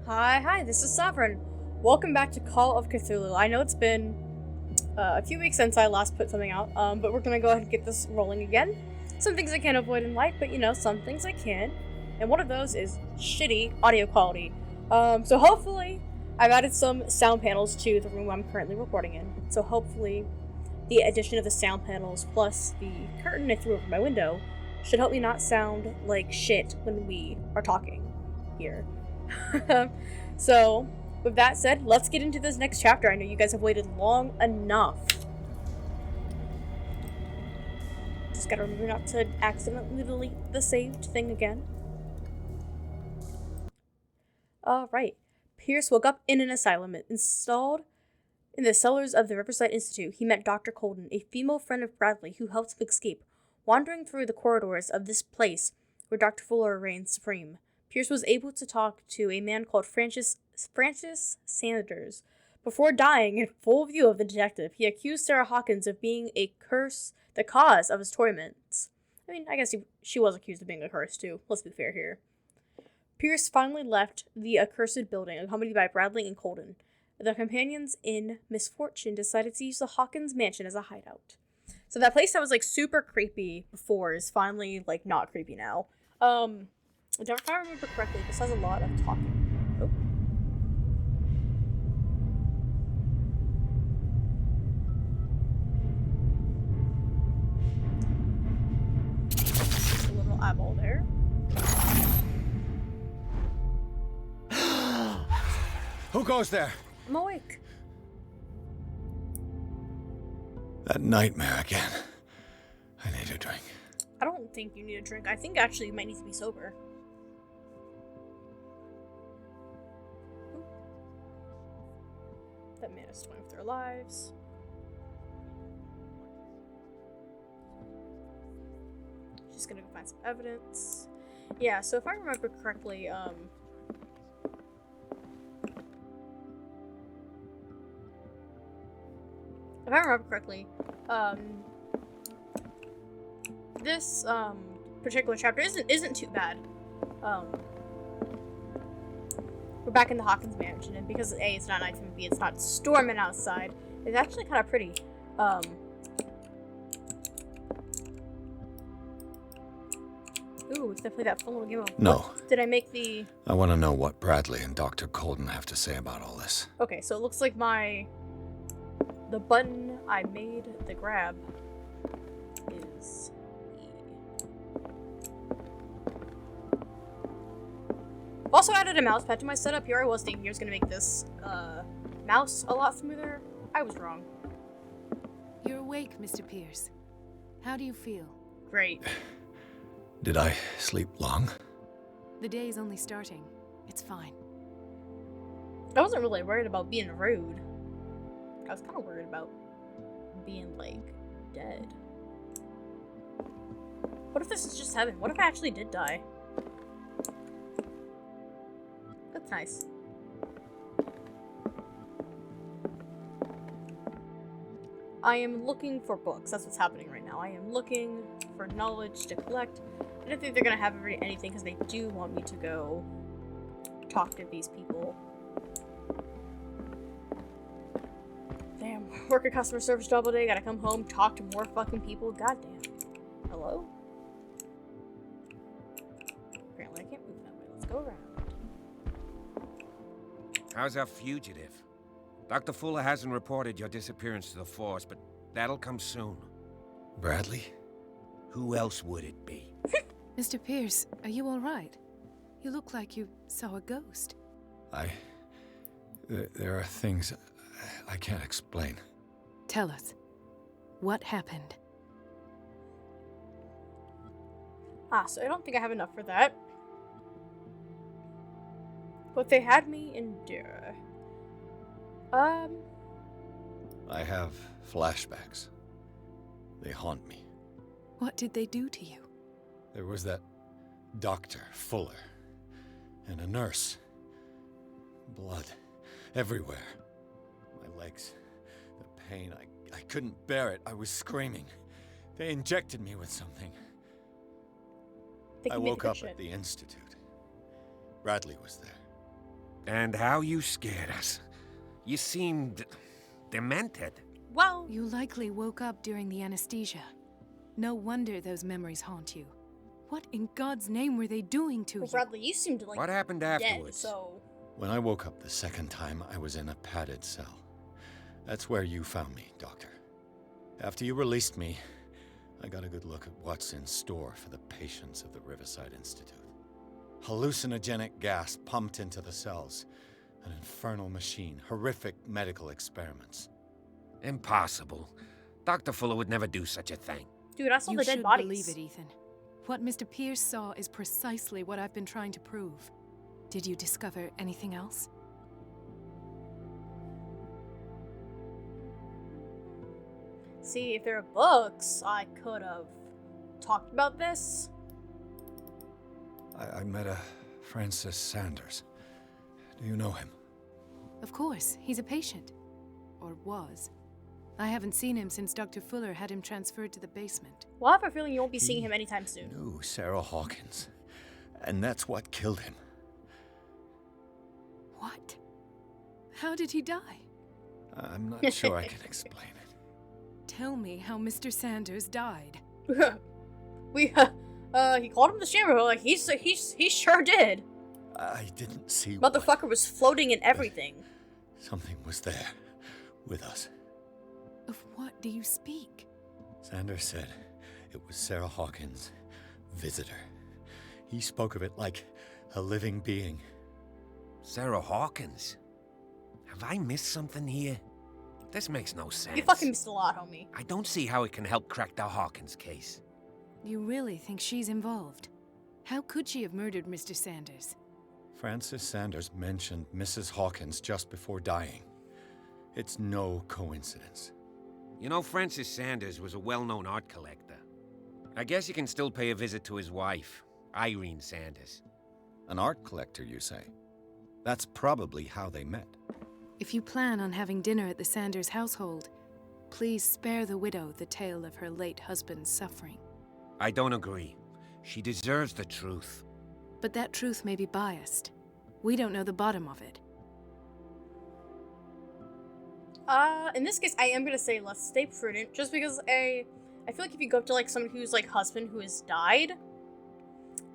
Hi, this is Sovereign. Welcome back to Call of Cthulhu. I know it's been a few weeks since I last put something out, but we're gonna go ahead and get this rolling again. Some things I can't avoid in life, but some things I can. And one of those is shitty audio quality. So hopefully, I've added some sound panels to the room I'm currently recording in. So hopefully, the addition of the sound panels plus the curtain I threw over my window should help me not sound like shit when we are talking here. So, with that said, let's get into this next chapter. I know you guys have waited long enough. Just gotta remember not to accidentally delete the saved thing again. Alright. Pierce woke up in an asylum installed in the cellars of the Riverside Institute. He met Dr. Colden, a female friend of Bradley who helped him escape. Wandering through the corridors of this place where Dr. Fuller reigned supreme, Pierce was able to talk to a man called Francis Sanders. Before dying in full view of the detective, he accused Sarah Hawkins of being the cause of his torments. I mean, I guess she was accused of being a curse too. Let's be fair here. Pierce finally left the accursed building, accompanied by Bradley and Colden. The companions in misfortune decided to use the Hawkins mansion as a hideout. So that place that was super creepy before is finally not creepy now. If I remember correctly, this has a lot of talking. Oh. Just a little eyeball there. Who goes there? I'm awake. That nightmare again. I need a drink. I don't think you need a drink. I think actually you might need to be sober. That man is toying with their lives. She's gonna go find some evidence. Yeah, so if I remember correctly, this particular chapter isn't too bad. We're back in the Hawkins mansion, and because A, it's not nighttime, and B, it's not storming outside, it's actually kind of pretty. Ooh, it's definitely that fun little game of No. what did I make the... I want to know what Bradley and Dr. Colden have to say about all this. Okay, so it looks like the button I made the grab is also added a mouse pad to my setup. Here I was thinking I was gonna make this mouse a lot smoother. I was wrong. You're awake, Mr. Pierce. How do you feel? Great. Did I sleep long? The day is only starting. It's fine. I wasn't really worried about being rude. I was kind of worried about being, dead. What if this is just heaven? What if I actually did die? That's nice. I am looking for books. That's what's happening right now. I am looking for knowledge to collect. I don't think they're gonna have anything because they do want me to go talk to these people. Damn, work a customer service job all day, gotta come home, talk to more fucking people. Goddamn. Hello? Apparently I can't move that way. Let's go around. How's our fugitive? Dr. Fuller hasn't reported your disappearance to the force, but that'll come soon. Bradley? Who else would it be? Mr. Pierce, are you all right? You look like you saw a ghost. There are things I can't explain. Tell us. What happened? So I don't think I have enough for that. But they had me endure. I have flashbacks. They haunt me. What did they do to you? There was that Dr. Fuller and a nurse. Blood everywhere. My legs, the pain, I couldn't bear it. I was screaming. They injected me with something. I woke up at the institute. Bradley was there. And how you scared us. You seemed demented. Well, You likely woke up during the anesthesia. No wonder those memories haunt you. What in God's name were they doing to you? Bradley, you seemed like What happened dead, afterwards? so... When I woke up the second time, I was in a padded cell. That's where you found me, Doctor. After you released me, I got a good look at what's in store for the patients of the Riverside Institute. Hallucinogenic gas pumped into the cells. An infernal machine. Horrific medical experiments. Impossible. Dr. Fuller would never do such a thing. Dude, I saw You the dead should bodies. believe it, Ethan. What Mr. Pierce saw is precisely what I've been trying to prove. Did you discover anything else? See, if there are books, I could have talked about this. I met a Francis Sanders. Do you know him? Of course, he's a patient. Or was. I haven't seen him since Dr. Fuller had him transferred to the basement. Well, I have a feeling you won't be seeing him anytime soon. Knew Sarah Hawkins. And that's what killed him. What? How did he die? I'm not sure I can explain it. Tell me how Mr. Sanders died. He called him the Shambler. Like, he sure did. I didn't see Motherfucker was floating in everything. Something was there, with us. Of what do you speak? Sanders said it was Sarah Hawkins' visitor. He spoke of it like a living being. Sarah Hawkins? Have I missed something here? This makes no sense. You fucking missed a lot, homie. I don't see how it can help crack the Hawkins case. You really think she's involved? How could she have murdered Mr. Sanders? Francis Sanders mentioned Mrs. Hawkins just before dying. It's no coincidence. You know, Francis Sanders was a well-known art collector. I guess you can still pay a visit to his wife, Irene Sanders. An art collector, you say? That's probably how they met. If you plan on having dinner at the Sanders household, please spare the widow the tale of her late husband's suffering. I don't agree. She deserves the truth. But that truth may be biased. We don't know the bottom of it. In this case, I am gonna say let's stay prudent, just because I feel like if you go up to, like, someone who's, like, husband who has died,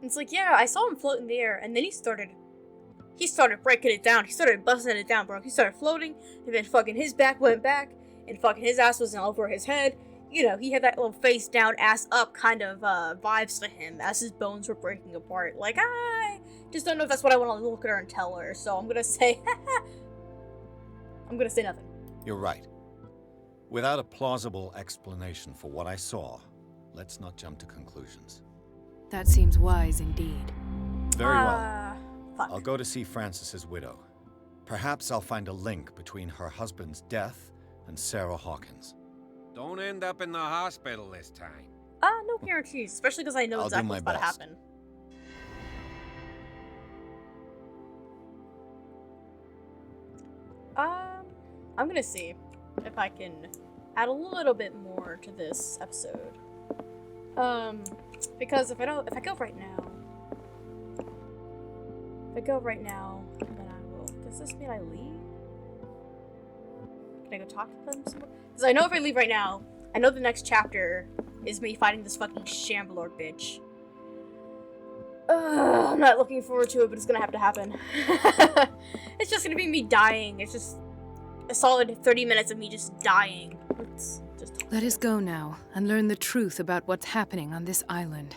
it's like, yeah, I saw him float in the air, and then he started breaking it down. He started busting it down, bro. He started floating, and then fucking his back went back, and fucking his ass was over his head. You know, he had that little face down, ass up kind of vibes to him as his bones were breaking apart. Like, I just don't know if that's what I want to look at her and tell her, so I'm gonna say, I'm gonna say nothing. You're right. Without a plausible explanation for what I saw, let's not jump to conclusions. That seems wise indeed. Very well. Fuck. I'll go to see Francis's widow. Perhaps I'll find a link between her husband's death and Sarah Hawkins. Don't end up in the hospital this time. No guarantees, especially because I know I'll do exactly my what's about to best. happen. I'm gonna see if I can add a little bit more to this episode. Because if I go right now, then I will. Does this mean I leave? Can I go talk to them some more? Because I know if I leave right now, I know the next chapter is me fighting this fucking Shambler bitch. I'm not looking forward to it, but it's gonna have to happen. It's just gonna be me dying. It's just a solid 30 minutes of me just dying. It's just... Let us go now and learn the truth about what's happening on this island.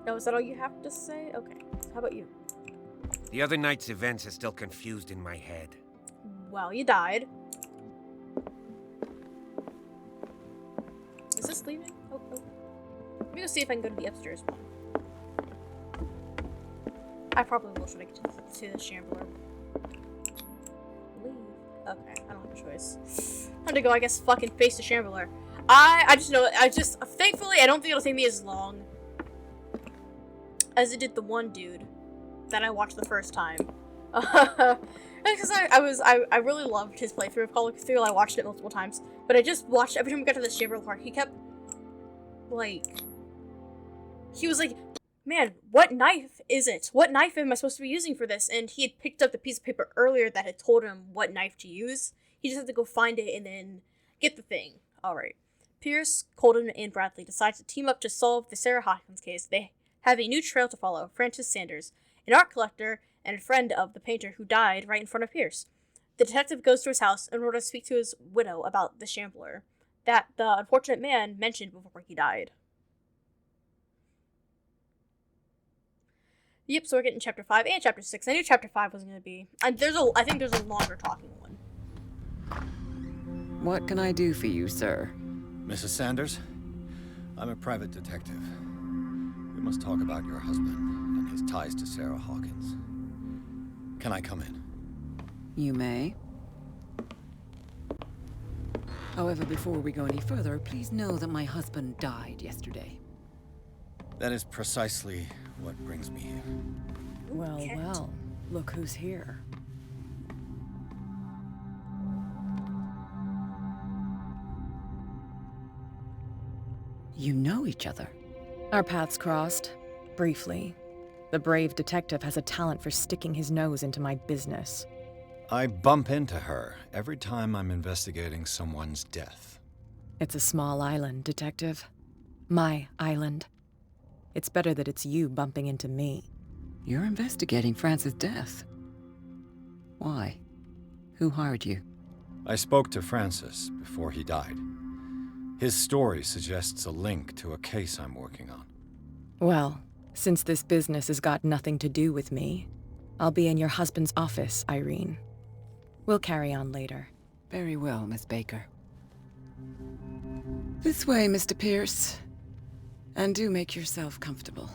Oh, is that all you have to say? Okay. How about you? The other night's events are still confused in my head. Well, you died. Is this leaving? Oh. Let me go see if I can go to the upstairs one. I probably will try to get to the Shambler. Leave. Okay, I don't have a choice. I'm gonna go, I guess, fucking face the Shambler. I just know, thankfully, I don't think it'll take me as long as it did the one dude that I watched the first time. Because I really loved his playthrough of Call of Cthulhu. I watched it multiple times, but I just watched every time we got to the Shambler part. He kept, like, he was like, man, what knife is it? What knife am I supposed to be using for this? And he had picked up the piece of paper earlier that had told him what knife to use. He just had to go find it and then get the thing. Alright. Pierce, Colden, and Bradley decide to team up to solve the Sarah Hawkins case. They have a new trail to follow. Francis Sanders, an art collector and a friend of the painter who died right in front of Pierce. The detective goes to his house in order to speak to his widow about the Shambler that the unfortunate man mentioned before he died. Yep, so we're getting chapter 5 and chapter 6. I knew chapter 5 was going to be... I think there's a longer talking one. What can I do for you, sir? Mrs. Sanders, I'm a private detective. We must talk about your husband and his ties to Sarah Hawkins. Can I come in? You may. However, before we go any further, please know that my husband died yesterday. That is precisely what brings me here. Well, Cat. well, look who's here. You know each other. Our paths crossed, briefly. The brave detective has a talent for sticking his nose into my business. I bump into her every time I'm investigating someone's death. It's a small island, detective. My island. It's better that it's you bumping into me. You're investigating Francis' death. Why? Who hired you? I spoke to Francis before he died. His story suggests a link to a case I'm working on. Well, since this business has got nothing to do with me, I'll be in your husband's office, Irene. We'll carry on later. Very well, Miss Baker. This way, Mr. Pierce. And do make yourself comfortable.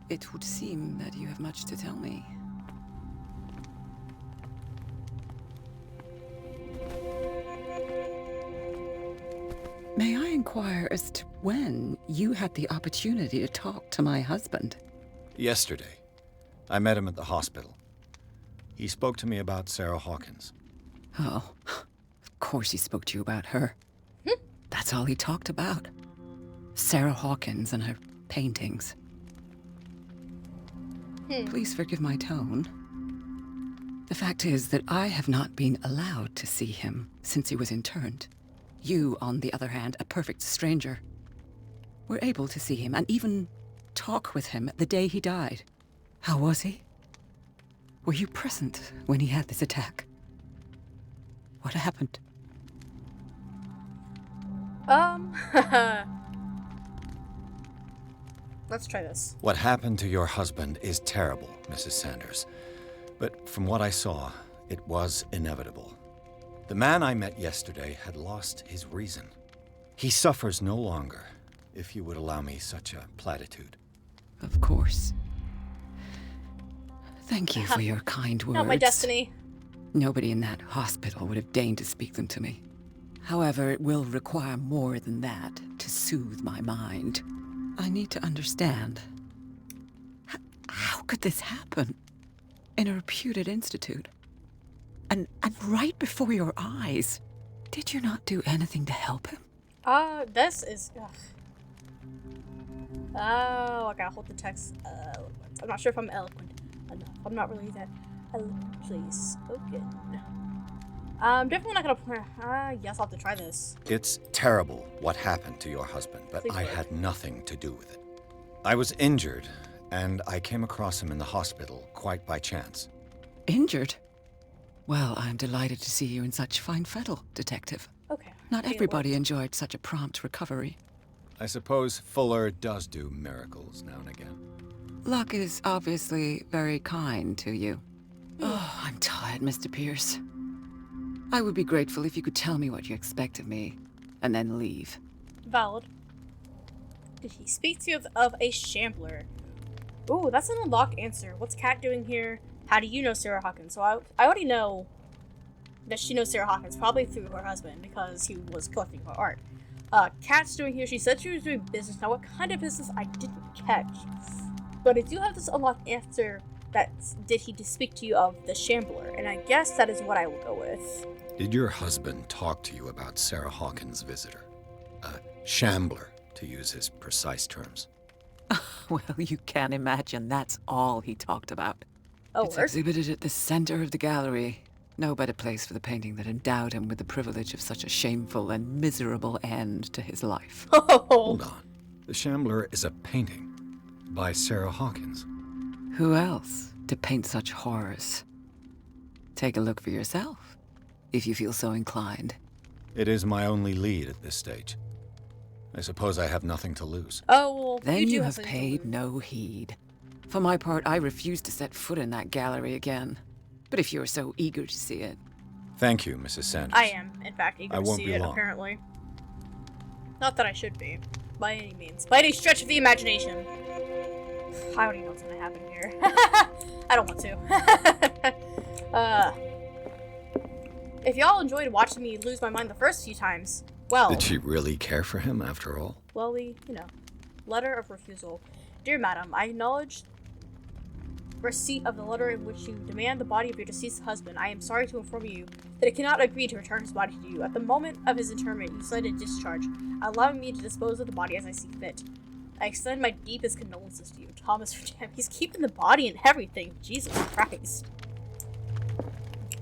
It would seem that you have much to tell me. May I inquire as to when you had the opportunity to talk to my husband? Yesterday, I met him at the hospital. He spoke to me about Sarah Hawkins. Oh, of course he spoke to you about her. That's all he talked about. Sarah Hawkins and her paintings. Please forgive my tone. The fact is that I have not been allowed to see him since he was interned. You, on the other hand, a perfect stranger, were able to see him and even talk with him the day he died. How was he? Were you present when he had this attack? What happened? Let's try this. What happened to your husband is terrible, Mrs. Sanders. But from what I saw, it was inevitable. The man I met yesterday had lost his reason. He suffers no longer, if you would allow me such a platitude. Of course. Thank you for your kind words. Not my destiny. Nobody in that hospital would have deigned to speak them to me. However, it will require more than that to soothe my mind. I need to understand. How could this happen? In a reputed institute? And right before your eyes? Did you not do anything to help him? This is... Ugh. Oh, I gotta hold the text. I'm not sure if I'm eloquent enough. I'm not really that eloquently spoken. Definitely not gonna... yes, I'll have to try this. It's terrible what happened to your husband, but Please I work. had nothing to do with it. I was injured, and I came across him in the hospital quite by chance. Injured? Well, I'm delighted to see you in such fine fettle, Detective. Okay. Not Hey, everybody what? enjoyed such a prompt recovery. I suppose Fuller does do miracles now and again. Luck is obviously very kind to you. Oh, I'm tired, Mr. Pierce. I would be grateful if you could tell me what you expect of me, and then leave. Valid. Did he speak to you of a Shambler? Ooh, that's an unlocked answer. What's Kat doing here? How do you know Sarah Hawkins? So I already know that she knows Sarah Hawkins, probably through her husband, because he was collecting her art. Kat's doing here, she said she was doing business. Now, what kind of business, I didn't catch. But I do have this unlocked answer that did he speak to you of the Shambler? And I guess that is what I will go with. Did your husband talk to you about Sarah Hawkins' visitor? A shambler, to use his precise terms. Well, you can imagine that's all he talked about. Oh, It's word? exhibited at the center of the gallery. No better place for the painting that endowed him with the privilege of such a shameful and miserable end to his life. Oh, Hold on. The Shambler is a painting by Sarah Hawkins. Who else to paint such horrors? Take a look for yourself, if you feel so inclined. It is my only lead at this stage. I suppose I have nothing to lose. oh, well, Then you do you have have something to paid lose. no heed. For my part, I refuse to set foot in that gallery again. But if you're so eager to see it... Thank you, Mrs. Sanders. I am, in fact, eager I to won't see be it, long. apparently. Not that I should be, by any means. By any stretch of the imagination. I don't even know what's gonna happen here. I don't want to. If y'all enjoyed watching me lose my mind the first few times, well... Did she really care for him after all? Well, letter of refusal. Dear Madam, I acknowledge receipt of the letter in which you demand the body of your deceased husband. I am sorry to inform you that I cannot agree to return his body to you. At the moment of his interment, you signed a discharge, allowing me to dispose of the body as I see fit. I extend my deepest condolences to you, Thomas. He's keeping the body and everything. Jesus Christ.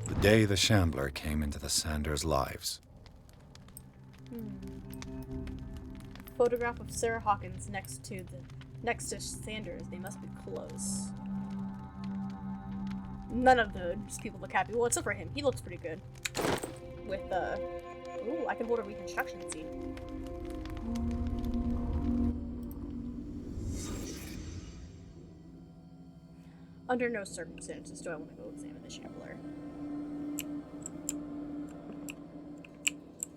The day the Shambler came into the Sanders' lives. Photograph of Sarah Hawkins next to Sanders. They must be close. None of the people look happy. Well, except for him. He looks pretty good. With ooh, I can hold a reconstruction scene. Under no circumstances do I want to go examine the Shambler.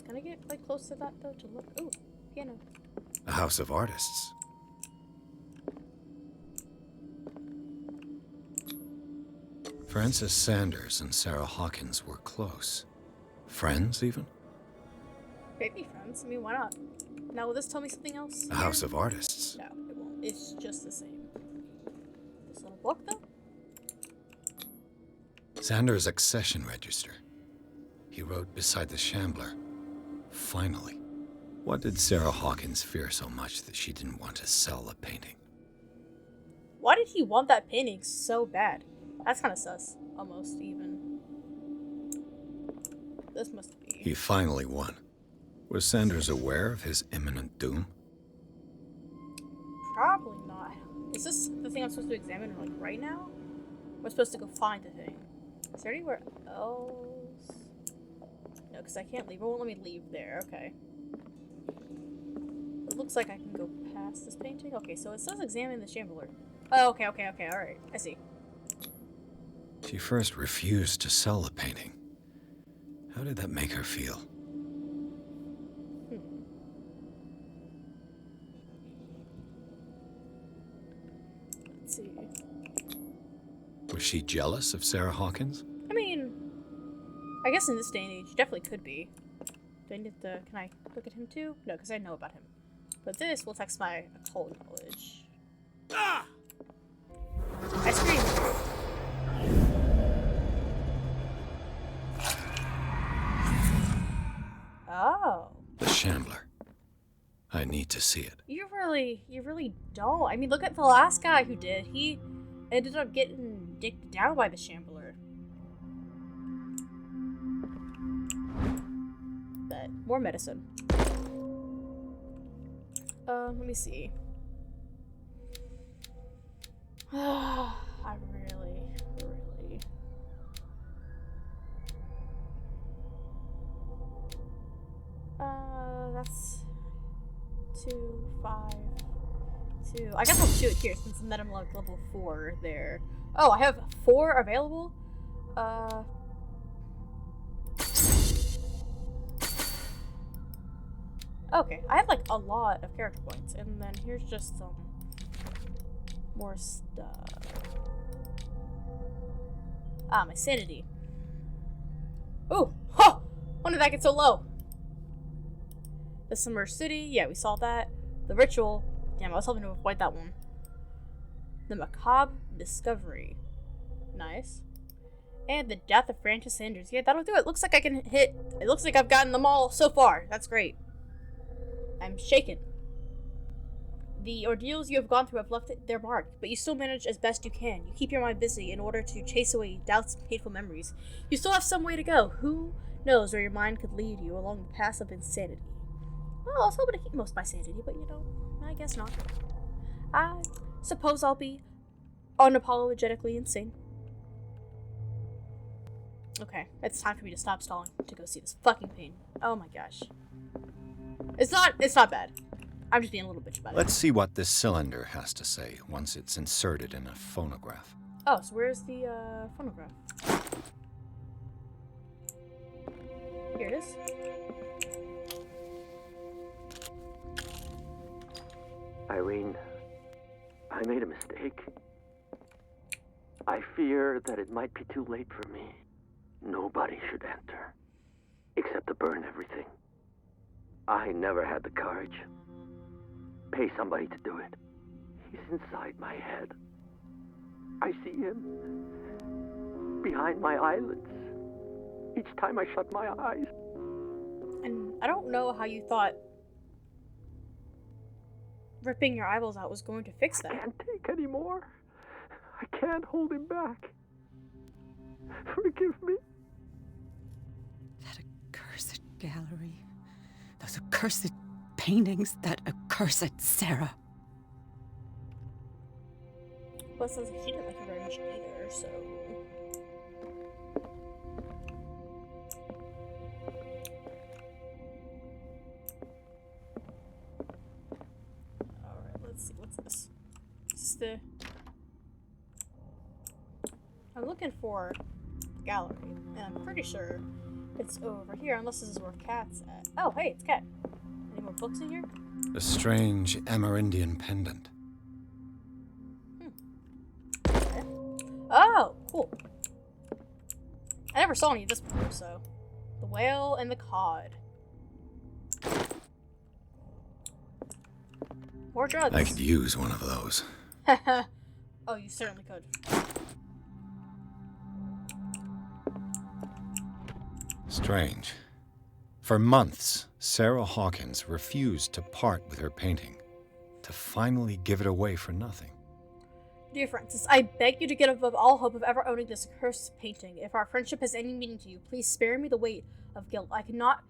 Can I get quite close to that though to look? Ooh, piano. A house of artists. Francis Sanders and Sarah Hawkins were close. Friends, even? Maybe friends. I mean, why not? Now, will this tell me something else? A house of artists. No, it won't. It's just the same. This little book, though? Sanders' accession register. He wrote beside the Shambler. Finally. What did Sarah Hawkins fear so much that she didn't want to sell the painting? Why did he want that painting so bad? That's kind of sus. Almost, even. This must be... He finally won. Was Sanders aware of his imminent doom? Probably not. Is this the thing I'm supposed to examine, like, right now? We're supposed to go find the thing. Is there anywhere else? No, because I can't leave. It won't let me leave there. Okay. It looks like I can go past this painting. Okay, so it says examine the Shambler. Oh, okay, alright. I see. She first refused to sell the painting. How did that make her feel? Let's see. Was she jealous of Sarah Hawkins? I mean, I guess in this day and age, you definitely could be. Do I need to, can I look at him too? No, because I know about him. But this will text my occult knowledge. Ah! I scream. Oh. The Shambler. I need to see it. You really don't. I mean, look at the last guy who did. He ended up getting dicked down by the Shambler. But more medicine. Let me see. I really. That's 2, 5, 2. I guess I'll do it here since I met him like level 4 there. Oh, I have 4 available? Okay, I have like a lot of character points, and then here's just some more stuff. Ah, my sanity. Ooh, huh! When did that get so low? The Summer City, yeah, we saw that. The Ritual, damn, I was hoping to avoid that one. The Macabre Discovery, nice. And the Death of Francis Sanders, yeah, that'll do it. Looks like I can hit, it looks like I've gotten them all so far. That's great. I'm shaken. The ordeals you have gone through have left their mark, but you still manage as best you can. You keep your mind busy in order to chase away doubts and painful memories. You still have some way to go. Who knows where your mind could lead you along the path of insanity? Well, I was hoping to keep most of my sanity, but I guess not. I suppose I'll be unapologetically insane. Okay, it's time for me to stop stalling to go see this fucking pain. Oh my gosh. It's not bad. I'm just being a little bitch about it. Let's see what this cylinder has to say once it's inserted in a phonograph. Oh, so where's the phonograph? Here it is. Irene, I made a mistake. I fear that it might be too late for me. Nobody should enter, except to burn everything. I never had the courage. Pay somebody to do it. He's inside my head. I see him behind my eyelids each time I shut my eyes. And I don't know how you thought ripping your eyeballs out was going to fix that. I can't take any more. I can't hold him back. Forgive me. That accursed gallery. Those accursed paintings. That accursed Sarah. Well, it sounds like he didn't like it very much either, so... Alright, let's see, what's this? Is this the... I'm looking for the gallery, and I'm pretty sure it's over here, unless this is where Cat's at. Oh, hey, it's Cat. Any more books in here? A strange Amerindian pendant. Okay. Oh, cool. I never saw any of this before, so... The whale and the cod. More drugs. I could use one of those. Oh, you certainly could. Strange. For months, Sarah Hawkins refused to part with her painting, to finally give it away for nothing. Dear Francis, I beg you to get above all hope of ever owning this accursed painting. If our friendship has any meaning to you, please spare me the weight of guilt. I cannot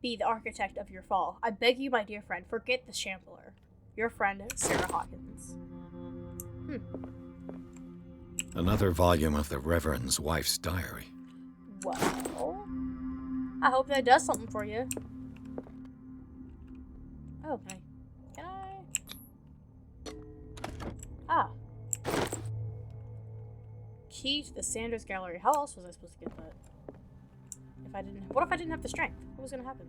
be the architect of your fall. I beg you, my dear friend, forget the Shambler. Your friend, Sarah Hawkins. Another volume of the Reverend's wife's diary. Well, I hope that does something for you. Oh, can I? Ah. Key to the Sanders Gallery. How else was I supposed to get that? If I didn't... What if I didn't have the strength? What was gonna happen?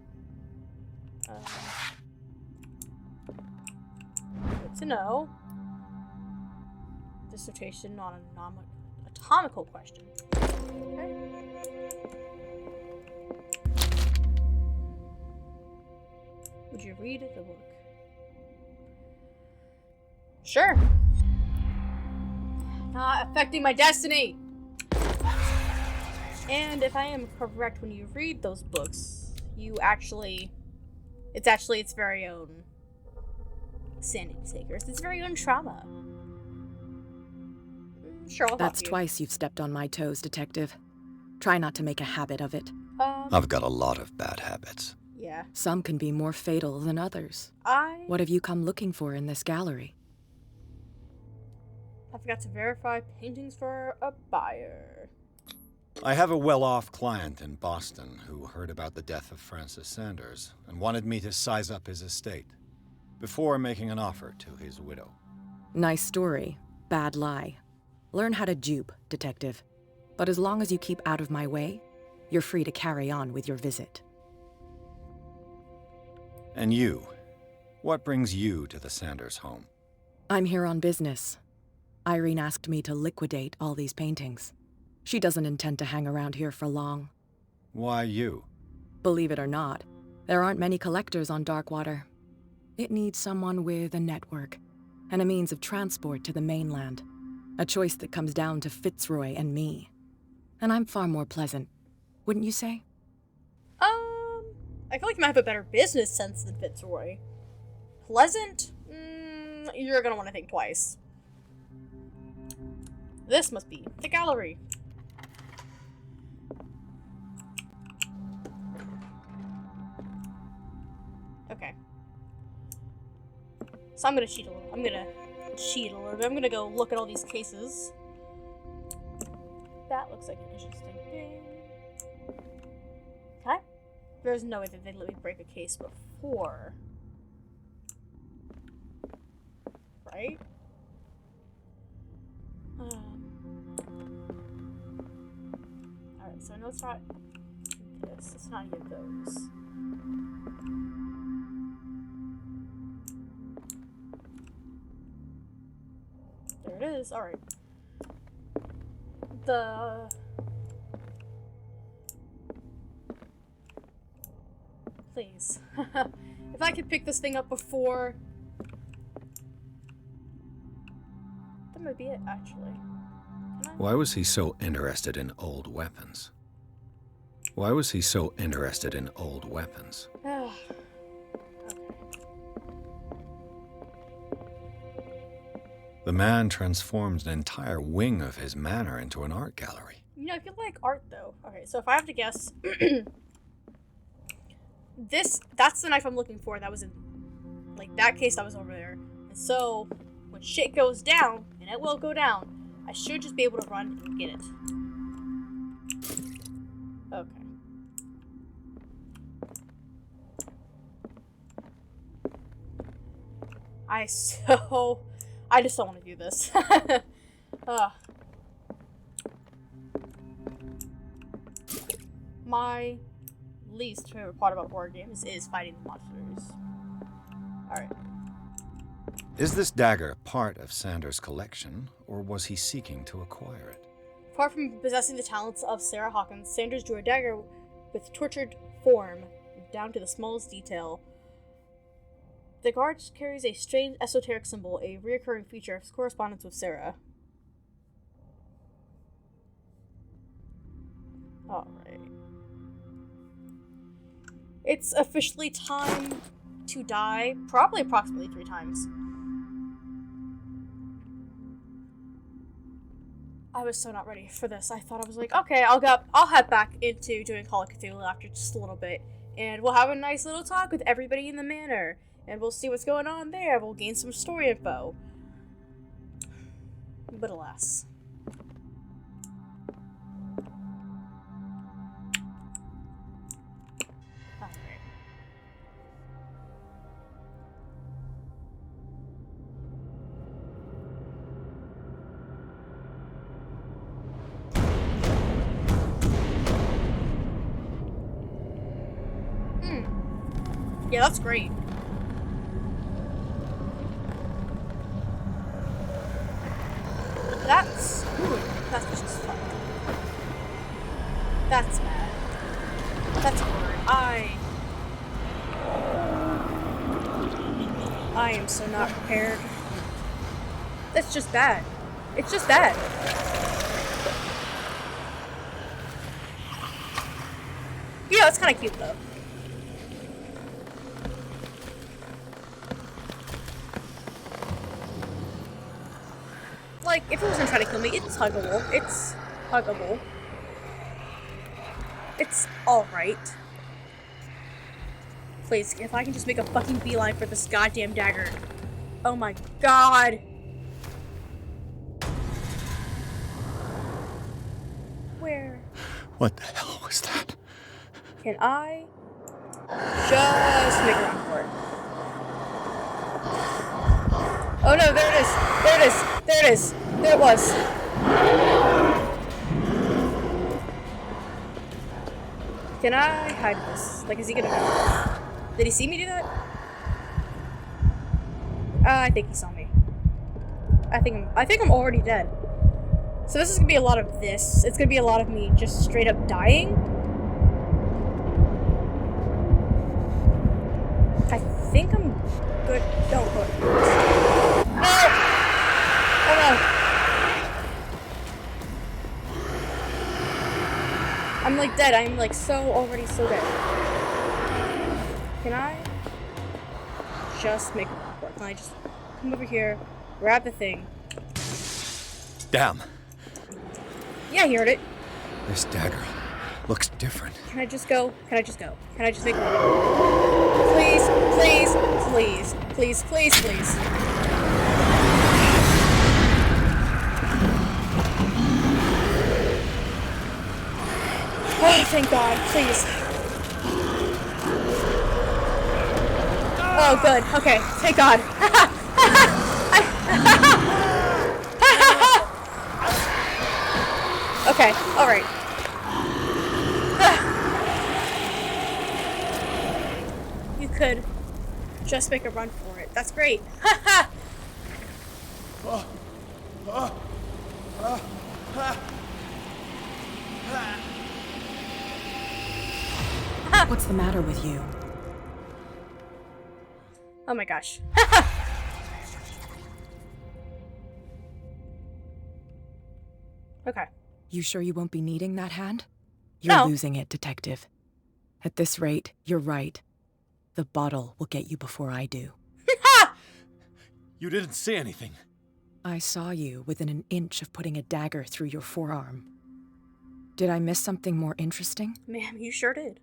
Good to know. Dissertation on an atomical question. Okay. Would you read the book? Sure. Not affecting my destiny. And if I am correct, when you read those books, you actually... It's actually its very own sanity takers. Its very own trauma. Sure, I'll That's help you. twice you've stepped on my toes, Detective. Try not to make a habit of it. I've got a lot of bad habits. Yeah. Some can be more fatal than others. What have you come looking for in this gallery? I forgot to verify paintings for a buyer. I have a well-off client in Boston who heard about the death of Francis Sanders and wanted me to size up his estate before making an offer to his widow. Nice story. Bad lie. Learn how to dupe, Detective. But as long as you keep out of my way, you're free to carry on with your visit. And you? What brings you to the Sanders home? I'm here on business. Irene asked me to liquidate all these paintings. She doesn't intend to hang around here for long. Why you? Believe it or not, there aren't many collectors on Darkwater. It needs someone with a network and a means of transport to the mainland. A choice that comes down to Fitzroy and me. And I'm far more pleasant, wouldn't you say? I feel like you might have a better business sense than Fitzroy. Pleasant? you're gonna want to think twice. This must be the gallery. Okay. So I'm gonna cheat a little. I'm gonna go look at all these cases. That looks like an interesting thing. Okay. There's no way that they'd let me break a case before. Right? Alright, so I know it's not this. It's not any of those. There it is. Alright. Please. If I could pick this thing up before... That might be it, actually. Why was he so interested in old weapons? Why was he so interested in old weapons? Okay. The man transformed an entire wing of his manor into an art gallery. You know, if you like art, though... Okay, so if I have to guess... That's the knife I'm looking for. That was in... Like, that case that was over there. And so, when shit goes down, and it will go down, I should just be able to run and get it. Okay. I just don't want to do this. My least favorite part about horror games is fighting the monsters. Alright. Is this dagger part of Sanders' collection, or was he seeking to acquire it? Apart from possessing the talents of Sarah Hawkins, Sanders drew a dagger with tortured form, down to the smallest detail. The guard carries a strange esoteric symbol, a recurring feature of his correspondence with Sarah. Alright. It's officially time to die, probably approximately 3 times. I was so not ready for this. I thought I was like, okay, I'll head back into doing Call of Cthulhu after just a little bit, and we'll have a nice little talk with everybody in the manor, and we'll see what's going on there. We'll gain some story info. But alas. Yeah, that's great. That's just fun. That's bad. That's horrid. I am so not prepared. That's just bad. It's just bad. Yeah, it's kind of cute though. Like, if it wasn't trying to kill me, it's huggable. It's huggable. It's alright. Please, if I can just make a fucking beeline for this goddamn dagger. Oh my god. Where? What the hell was that? Can I just make a run for it? Oh no, there it is! There it is! There it is! There it was! Can I hide this? Like, is he gonna know? Did he see me do that? I think he saw me. I think I'm already dead. So this is gonna be a lot of this. It's gonna be a lot of me just straight up dying. I think I'm good. Don't put. No! Oh no! I'm like dead. I'm like already so dead. Can I just make a report? Can I just come over here, grab the thing. Damn. Yeah, he heard it. This dagger looks different. Can I just go? Can I just go? Can I just make one? Please, please, please, please, please, please. Oh, thank God, please. Oh, good. Okay, thank God. Okay, alright. You could just make a run for it. That's great. What's the matter with you? Oh my gosh. Okay. You sure you won't be needing that hand? You're No. losing it, Detective. At this rate, you're right. The bottle will get you before I do. You didn't see anything. I saw you within an inch of putting a dagger through your forearm. Did I miss something more interesting? Ma'am, you sure did.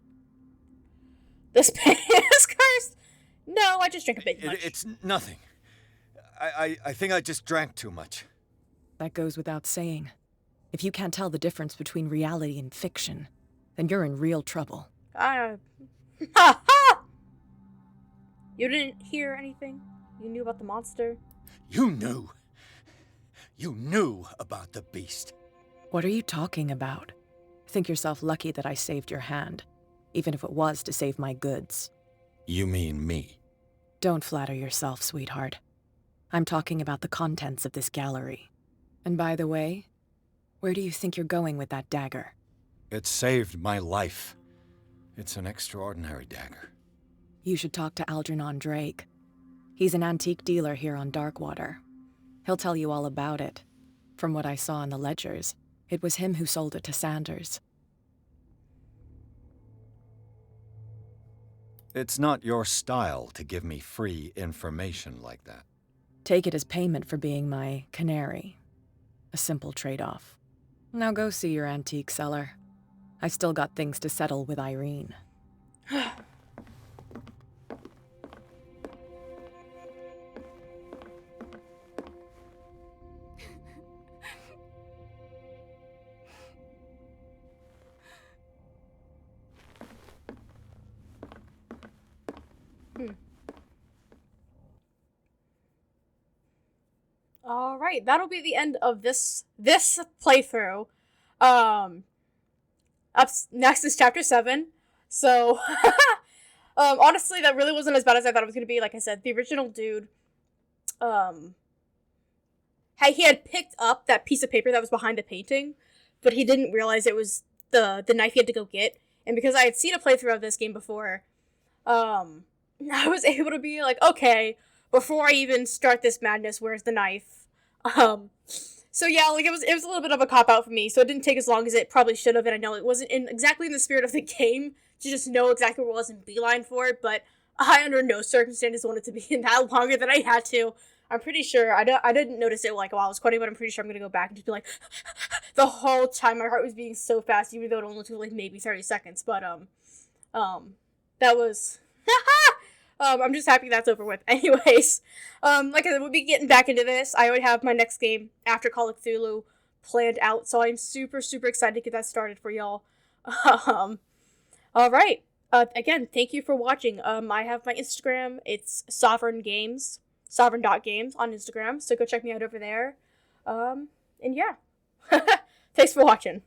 This pain is cursed. No, I just drank a bit too much. It's nothing. I think I just drank too much. That goes without saying. If you can't tell the difference between reality and fiction, then you're in real trouble. Ha ha! You didn't hear anything? You knew about the monster? You knew. You knew about the beast. What are you talking about? Think yourself lucky that I saved your hand, even if it was to save my goods. You mean me? Don't flatter yourself, sweetheart. I'm talking about the contents of this gallery. And by the way, where do you think you're going with that dagger? It saved my life. It's an extraordinary dagger. You should talk to Algernon Drake. He's an antique dealer here on Darkwater. He'll tell you all about it. From what I saw in the ledgers, it was him who sold it to Sanders. It's not your style to give me free information like that. Take it as payment for being my canary. A simple trade-off. Now go see your antique seller. I still got things to settle with Irene. All right, that'll be the end of this playthrough. Up next is chapter 7. So, honestly, that really wasn't as bad as I thought it was gonna be. Like I said, the original dude, he had picked up that piece of paper that was behind the painting, but he didn't realize it was the knife he had to go get. And because I had seen a playthrough of this game before, I was able to be like, okay, before I even start this madness, where's the knife? So yeah, like it was a little bit of a cop-out for me, so it didn't take as long as it probably should have, and I know it wasn't exactly in the spirit of the game to just know exactly what was in beeline for it, but I under no circumstances wanted to be in that longer than I had to. I'm pretty sure, I didn't notice it like while I was quoting, but I'm pretty sure I'm gonna go back and just be like, the whole time my heart was beating so fast, even though it only took like maybe 30 seconds, but that was... I'm just happy that's over with. Anyways, like I said, we'll be getting back into this. I already have my next game after Call of Cthulhu planned out, so I'm super, super excited to get that started for y'all. Alright. Again, thank you for watching. I have my Instagram. It's sovereign.games on Instagram, so go check me out over there. And yeah. Thanks for watching.